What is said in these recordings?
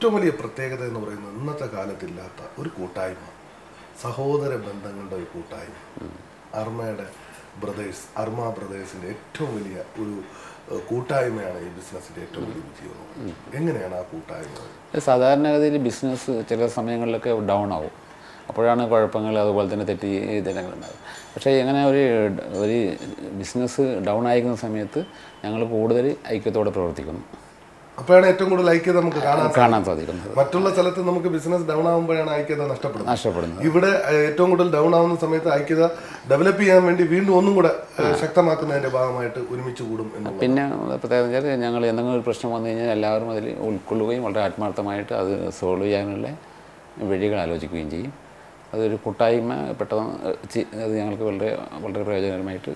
ഏറ്റവും വലിയ പ്രത്യേകത എന്ന് പറയുന്നത് ഇന്നത്തെ കാലത്തില്ലാത്ത ഒരു കൂട്ടായ്മ, സഹോദര ബന്ധങ്ങളുടെ ഒരു കൂട്ടായ്മ. അർമയുടെ ബ്രദേഴ്സ്, അർമ ബ്രദേഴ്സിൻ്റെ ഏറ്റവും വലിയ ഒരു കൂട്ടായ്മയാണ് ഈ ബിസിനസ്സിൻ്റെ ഏറ്റവും വലിയ വിജയം. എങ്ങനെയാണ് ആ കൂട്ടായ്മ? സാധാരണഗതിയിൽ ബിസിനസ് ചില സമയങ്ങളിലൊക്കെ ഡൗൺ ആവും, അപ്പോഴാണ് കുഴപ്പങ്ങൾ അതുപോലെ തന്നെ തെറ്റി ഇതിനങ്ങളുണ്ടാകും. പക്ഷേ എങ്ങനെ ഒരു ബിസിനസ് ഡൗൺ ആയിരിക്കുന്ന സമയത്ത് ഞങ്ങൾ കൂടുതൽ ഐക്യത്തോടെ പ്രവർത്തിക്കുന്നു. അപ്പോഴാണ് ഏറ്റവും കൂടുതൽ ഐക്യത നമുക്ക് കാണാൻ സാധിക്കുന്നത്. മറ്റുള്ള സ്ഥലത്ത് നമുക്ക് ബിസിനസ് ഡൗൺ ആകുമ്പോഴാണ് ഐക്യത നഷ്ടപ്പെടുന്നത്. ഇവിടെ ഏറ്റവും കൂടുതൽ ഡൗൺ ആവുന്ന സമയത്ത് ഐക്യത ഡെവലപ്പ് ചെയ്യാൻ വേണ്ടി വീണ്ടും ഒന്നും കൂടെ ശക്തമാക്കുന്നതിന്റെ ഭാഗമായിട്ട് ഒരുമിച്ച് കൂടും. പിന്നെ പ്രത്യേകത വെച്ചാൽ ഞങ്ങൾ എന്തെങ്കിലും ഒരു പ്രശ്നം വന്നു കഴിഞ്ഞാൽ എല്ലാവരും അതിൽ ഉൾക്കൊള്ളുകയും വളരെ ആത്മാർത്ഥമായിട്ട് അത് സോൾവ് ചെയ്യാനുള്ള വഴികൾ ആലോചിക്കുകയും ചെയ്യും. അതൊരു കൂട്ടായ്മ പെട്ടെന്ന് അത് ഞങ്ങൾക്ക് വളരെ വളരെ പ്രയോജനകരമായിട്ട്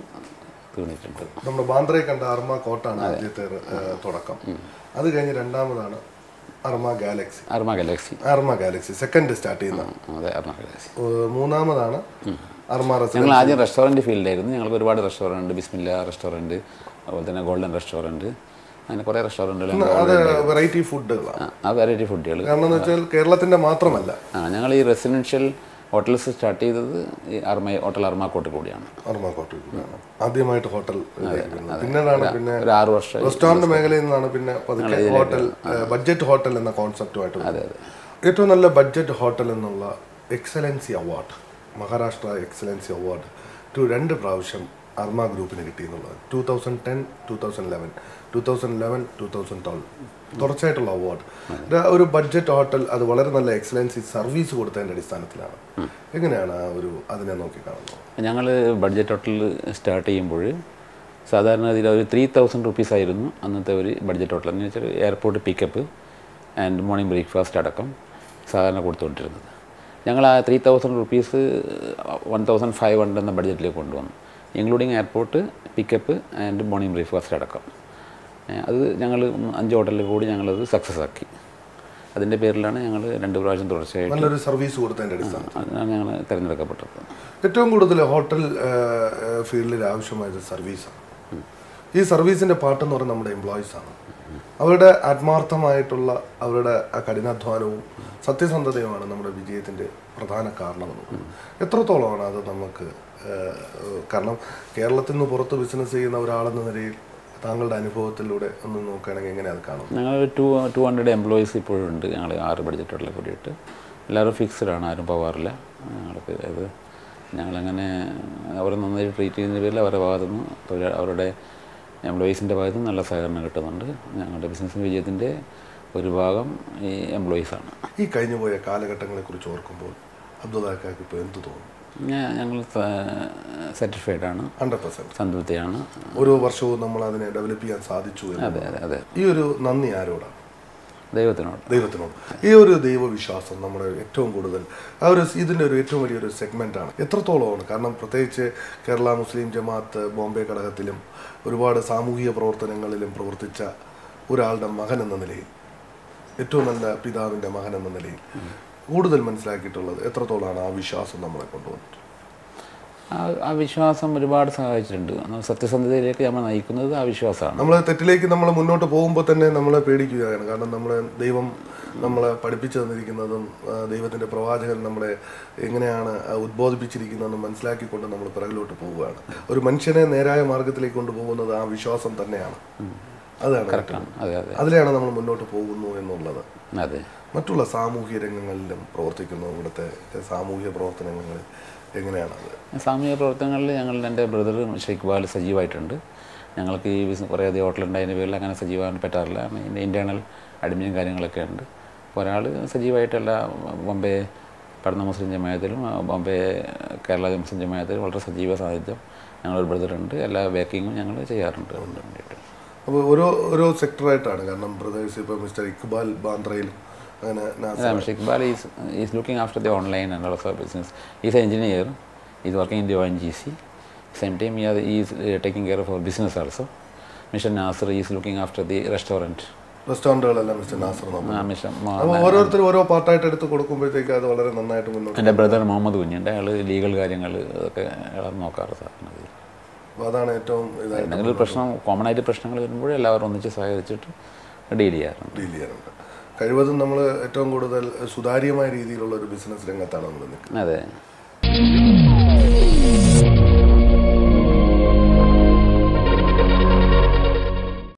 തീർന്നിട്ടുണ്ട്. നമ്മുടെ ബാന്ദ്രയിൽ കണ്ട അർമ കോട്ടാണ് ആദ്യത്തെ തുടക്കം. അത് കഴിഞ്ഞ് രണ്ടാമതാണ് അർമ ഗാലക്സി സെക്കൻഡ് സ്റ്റാർട്ട് ചെയ്യുന്നത്. മൂന്നാമതാണ് അർമ റെസിഡൻസി. ഞങ്ങൾ ആദ്യം റെസ്റ്റോറൻറ്റ് ഫീൽഡായിരുന്നു. ഞങ്ങൾക്ക് ഒരുപാട് റെസ്റ്റോറൻറ്റ്, ബിസ്മില്ല റെസ്റ്റോറൻറ്റ്, അതുപോലെ തന്നെ ഗോൾഡൻ റെസ്റ്റോറൻറ്റ്, അങ്ങനെ കുറേ റെസ്റ്റോറൻറ്റുകൾ. അത് വെറൈറ്റി ഫുഡുകളാണ്. വെറൈറ്റി ഫുഡുകൾ. കാരണം എന്ന് വെച്ചാൽ കേരളത്തിൻ്റെ മാത്രമല്ല, ഞങ്ങൾ ഈ റെസിഡൻഷ്യൽ ഹോട്ടൽസ് സ്റ്റാർട്ട് ചെയ്തത് ഈ ഹോട്ടൽ അർമാക്കോട്ടിൽ കൂടിയാണ്. ആദ്യമായിട്ട് ഹോട്ടൽ, പിന്നെ ഒരു 6 വർഷം റെസ്റ്റോറൻറ്റ് മേഖലയിൽ നിന്നാണ് പിന്നെ ഹോട്ടൽ, ബഡ്ജറ്റ് ഹോട്ടൽ എന്ന കോൺസെപ്റ്റുമായിട്ട്. ഏറ്റവും നല്ല ബഡ്ജറ്റ് ഹോട്ടൽ എന്നുള്ള excellency award, Maharashtra excellency award 2 പ്രാവശ്യം അർമ ഗ്രൂപ്പിന് കിട്ടിയെന്നുള്ളത്. 2010, 2011, 2012 തുടർച്ചയായിട്ടുള്ള അവാർഡ്. ഒരു ബഡ്ജറ്റ് ഹോട്ടൽ അത് വളരെ നല്ല എക്സലൻസി സർവീസ് കൊടുത്തതിൻ്റെ അടിസ്ഥാനത്തിലാണ്. എങ്ങനെയാണ് അതിനെ നോക്കിക്കാണുന്നത്? ഞങ്ങൾ ബഡ്ജറ്റ് ഹോട്ടൽ സ്റ്റാർട്ട് ചെയ്യുമ്പോൾ സാധാരണ ഇതിൽ ഒരു 3000 റുപ്പീസ് ആയിരുന്നു അന്നത്തെ ഒരു ബഡ്ജറ്റ് ഹോട്ടൽ. എന്ന് വെച്ചാൽ airport pickup and morning breakfast അടക്കം സാധാരണ കൊടുത്തുകൊണ്ടിരുന്നത്. ഞങ്ങൾ ആ 3000 റുപ്പീസ് 1500 എന്ന ബഡ്ജറ്റിലേക്ക് കൊണ്ടുവന്നു, including airport pickup and morning breakfast അടക്കം. അത് ഞങ്ങൾ 5 ഹോട്ടലിൽ കൂടി ഞങ്ങളത് സക്സസ് ആക്കി. അതിൻ്റെ പേരിലാണ് ഞങ്ങൾ 2 പ്രാവശ്യം തുടർച്ചയായിട്ട് നല്ലൊരു സർവീസ് കൊടുത്തതിൻ്റെ അടിസ്ഥാനത്തിൽ അതിനാണ് ഞങ്ങൾ തിരഞ്ഞെടുക്കപ്പെട്ടത്. ഏറ്റവും കൂടുതൽ ഹോട്ടൽ ഫീൽഡിൽ ആവശ്യമായത് സർവീസാണ്. ഈ സർവീസിൻ്റെ പാട്ടെന്ന് പറയുന്നത് നമ്മുടെ എംപ്ലോയീസാണ്. അവരുടെ ആത്മാർത്ഥമായിട്ടുള്ള അവരുടെ കഠിനാധ്വാനവും സത്യസന്ധതയുമാണ് നമ്മുടെ വിജയത്തിൻ്റെ പ്രധാന കാരണമെന്ന്. എത്രത്തോളമാണ് അത് നമുക്ക്, കാരണം കേരളത്തിൽ നിന്ന് പുറത്ത് ബിസിനസ് ചെയ്യുന്ന ഒരാളെന്ന നിലയിൽ താങ്കളുടെ അനുഭവത്തിലൂടെ ഒന്ന് നോക്കുകയാണെങ്കിൽ എങ്ങനെ അത് കാണും? ഞങ്ങൾ 200 എംപ്ലോയീസ് ഇപ്പോഴും ഉണ്ട്. ഞങ്ങൾ 6 ബഡ്ജറ്റ് ഹോട്ടലിൽ കൂടിയിട്ട് എല്ലാവരും ഫിക്സ്ഡാണ്, ആരും പോകാറില്ല. ഞങ്ങൾക്ക് അത് ഞങ്ങളങ്ങനെ അവരെ നന്നായി ട്രീറ്റ് ചെയ്യുന്ന പേരിൽ അവരുടെ ഭാഗത്തുനിന്ന് അവരുടെ എംപ്ലോയീസിൻ്റെ ഭാഗത്തുനിന്ന് നല്ല സഹകരണം കിട്ടുന്നുണ്ട്. ഞങ്ങളുടെ ബിസിനസ് വിജയത്തിൻ്റെ ഒരു ഭാഗം ഈ എംപ്ലോയീസാണ്. ഈ കഴിഞ്ഞുപോയ കാലഘട്ടങ്ങളെക്കുറിച്ച് ഓർക്കുമ്പോൾ അബ്ദുള്ളാക്കാക്ക് ഇപ്പോൾ എന്ത് തോന്നുന്നു? ഞങ്ങൾ സാറ്റിസ്ഫൈഡ് ആണ്, 100% സംതൃപ്തിയാണ്. ഓരോ വർഷവും നമ്മൾ അതിനെ ഡെവലപ്പ് ചെയ്യാൻ സാധിച്ചു. അതെ. ഈ ഒരു നന്ദി ആരോടാണ്? ദൈവത്തിനോട്. ഈ ഒരു ദൈവവിശ്വാസം നമ്മുടെ ഏറ്റവും കൂടുതൽ ഇതിൻ്റെ ഒരു ഏറ്റവും വലിയൊരു സെഗ്മെൻറ്റാണ്. എത്രത്തോളമാണ്? കാരണം പ്രത്യേകിച്ച് കേരള മുസ്ലിം ജമാഅത്ത് ബോംബെ ഘടകത്തിലും ഒരുപാട് സാമൂഹിക പ്രവർത്തനങ്ങളിലും പ്രവർത്തിച്ച ഒരാളുടെ മകൻ എന്ന നിലയിൽ, ഏറ്റവും നല്ല പിതാവിൻ്റെ മകൻ എന്ന നിലയിൽ കൂടുതൽ മനസ്സിലാക്കിയിട്ടുള്ളത് എത്രത്തോളമാണ് ആ വിശ്വാസം നമ്മളെ കൊണ്ടുവന്നിട്ട്? ആ വിശ്വാസം ഒരുപാട് സഹായിച്ചിട്ടുണ്ട്. സത്യസന്ധതയിലേക്ക് നമ്മൾ നയിക്കുന്നത് ആ വിശ്വാസമാണ്. നമ്മൾ തെറ്റിലേക്ക് നമ്മൾ മുന്നോട്ട് പോകുമ്പോൾ തന്നെ നമ്മളെ പേടിക്കുകയാണ്. കാരണം ദൈവം നമ്മളെ പഠിപ്പിച്ചു തന്നിരിക്കുന്നതും ദൈവത്തിൻ്റെ പ്രവാചകൻ നമ്മളെ എങ്ങനെയാണ് ഉദ്ബോധിപ്പിച്ചിരിക്കുന്നതെന്ന് മനസ്സിലാക്കിക്കൊണ്ട് നമ്മൾ പിറകിലോട്ട് പോവുകയാണ്. ഒരു മനുഷ്യനെ നേരായ മാർഗത്തിലേക്ക് കൊണ്ടുപോകുന്നത് ആ വിശ്വാസം തന്നെയാണ്. അതാണ് കറക്റ്റാണ്. അതിലെയാണ് നമ്മൾ മുന്നോട്ട് പോകുന്നു എന്നുള്ളത്. അതെ. മറ്റുള്ള സാമൂഹിക രംഗങ്ങളിലും പ്രവർത്തിക്കുന്നു. ഇവിടുത്തെ സാമൂഹിക പ്രവർത്തനങ്ങളിൽ എങ്ങനെയാണത്? സാമൂഹിക പ്രവർത്തനങ്ങളിൽ എൻ്റെ ബ്രദർ ഇക്ബാൽ സജീവമായിട്ടുണ്ട്. ഞങ്ങൾക്ക് ഈ കുറേയധികം ഹോട്ടലുണ്ടായതിൻ്റെ പേരിൽ അങ്ങനെ സജീവമാകാൻ പറ്റാറില്ല. ഇൻറ്റേർണൽ അഡ്മിനും കാര്യങ്ങളൊക്കെ ഉണ്ട്. ഒരാൾ സജീവമായിട്ടല്ല, ബോംബെ പഠന മുസ്ലിം ജമാഅത്തിലും ബോംബെ കേരള മുസ്ലിം ജമാഅത്തിലും വളരെ സജീവ സാന്നിധ്യം ഞങ്ങളൊരു ബ്രദറുണ്ട്. എല്ലാ ബാക്കിങ്ങും ഞങ്ങൾ ചെയ്യാറുണ്ട് അതിന് വേണ്ടിയിട്ട്. അപ്പോൾ ഓരോ സെക്ടറായിട്ടാണ്. കാരണം ബ്രദേഴ്സ് ഇപ്പോൾ മിസ്റ്റർ ഇക്ബാൽ ബാന്ദ്രയിലും Iqbal is looking after the online and also business. He is an engineer. He is working in the ONGC. Same time he is taking care of our business also. Mr. Nasser is looking after the restaurant. റെസ്റ്റോറൻറ്റുകളെല്ലാം mister Nasar അപ്പോൾ ഓരോരുത്തരും ഓരോ പാർട്ടായിട്ട് എടുത്ത് കൊടുക്കുമ്പോഴത്തേക്ക് അത് വളരെ നന്നായിട്ട് മുന്നോട്ട്. എൻ്റെ ബ്രദർ മുഹമ്മദ് കുഞ്ഞുണ്ട്. അയാൾ ലീഗൽ കാര്യങ്ങൾ അതൊക്കെ അയാൾ നോക്കാറ് സാധിക്കുന്നത്. അപ്പോൾ അതാണ് ഏറ്റവും എന്തെങ്കിലും പ്രശ്നം കോമൺ ആയിട്ട് പ്രശ്നങ്ങൾ വരുമ്പോഴേ എല്ലാവരും ഒന്നിച്ച് സഹകരിച്ചിട്ട് ഡീൽ ചെയ്യാറുണ്ട്. കഴിവതും നമ്മൾ ഏറ്റവും കൂടുതൽ സുതാര്യമായ രീതിയിലുള്ള ഒരു ബിസിനസ് രംഗത്താണ് നമ്മൾ നിൽക്കുന്നത്. അതെ.